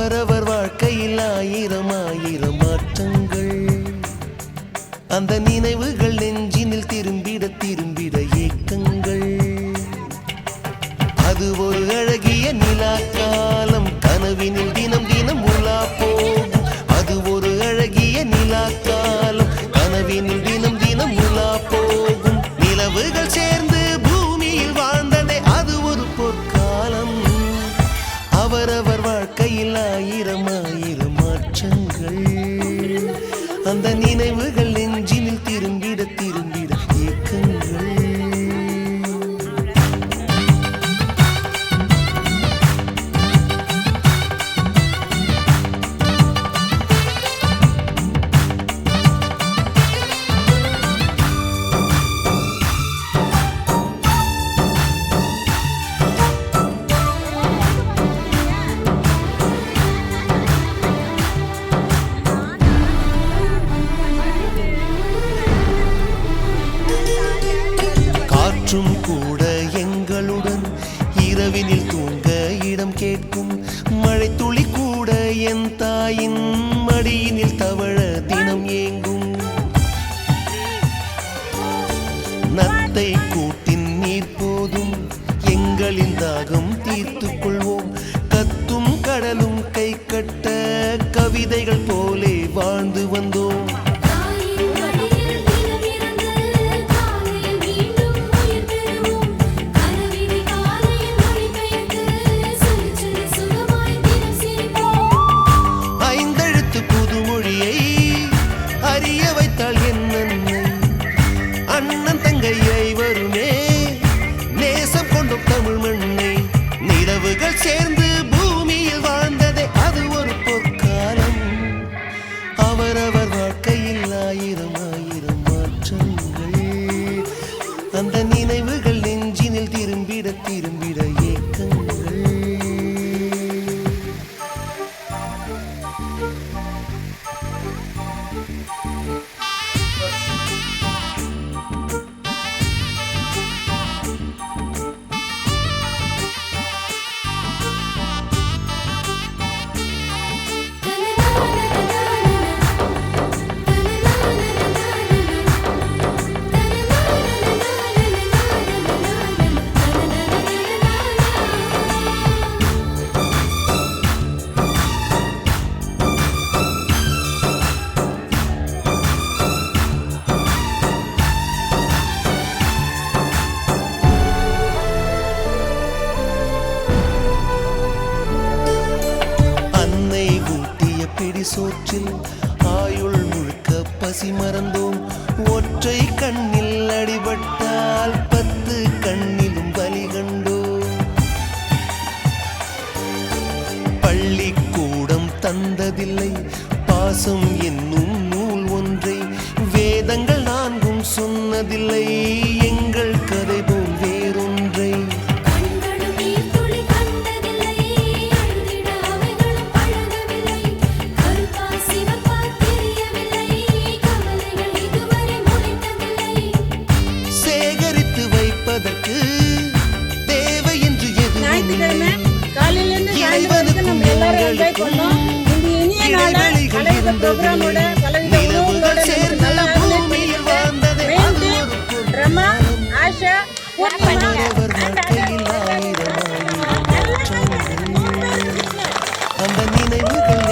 அவரவர் வாழ்க்கையில் ஆயிரம் ஆயிரம் மாற்றங்கள், அந்த நினைவுகள் நெஞ்சினில் திரும்பிட திரும்பிட ஏக்கங்கள். அது ஒரு அழகிய நிலா காலம், கனவினில் தினம் தினம் உலா போகும். அது ஒரு அழகிய நிலா காலம், கனவினில் தினம் தினம் உலா போகும். நிலவுகள் சேர்ந்து பூமியில் வாழ்ந்ததே அது ஒரு பொற்காலம். அவரவர் வாழ்க்கையில் ஆயிரம் ஆயிரம் மாற்றங்கள், அந்த நினைவுகள் நெஞ்சினில் திரும்பிட திரும்பிட ஏக்கங்கள். காற்றும் கூட எங்களுடன் இரவினில் தூங்க இடம் கேட்கும். மழை துளி கூட என் தாயின் மடியினில் தவழ தினம் ஏங்கும். நத்தை கூட்டின் நீர் போதும், எங்களின் தாகம் தீர்த்துக் கொள்வோம். கத்தும் கடலும் கை கட்ட கவிதைகள் போலே வாழ்ந்து வந்தோம். அறிய வைத்தாள் என் அன்னை, அண்ணன் தங்கையை வருமே நேசம் கொண்டும் தமிழ் மண்ணை. நிலவுகள் சேர்ந்து பூமியில் வாழ்ந்ததே அது ஒரு பொற்காலம். அவரவர் வாழ்க்கையில் ஆயிரம் ஆயிரம் மாற்றங்கள், அந்த நினைவுகள் நெஞ்சினில் திரும்பிட திரும்பிட ஏக்கங்கள். சோற்றில் ஆயுள் முழுக்க பசி மறந்தோம். ஒற்றை கண்ணில் அடிபட்டால் 10 கண்ணிலும் பலி கண்டோம். பள்ளிக்கூடம் தந்ததில்லை பாசம் என்னும் நூல் ஒன்றை, வேதங்கள் 4 சொன்னதில்லை எங்கள் கதை போல் வேறொன்றை. தேவை என்று எதுவும் இறைவனுக்கும் நிலவுகள் சேர்ந்த பூமியில் வாழ்ந்ததே அவரவர் வாழ்க்கையில் ஆயிரம் ஆயிரம் மாற்றங்கள், அந்த நினைவுகள்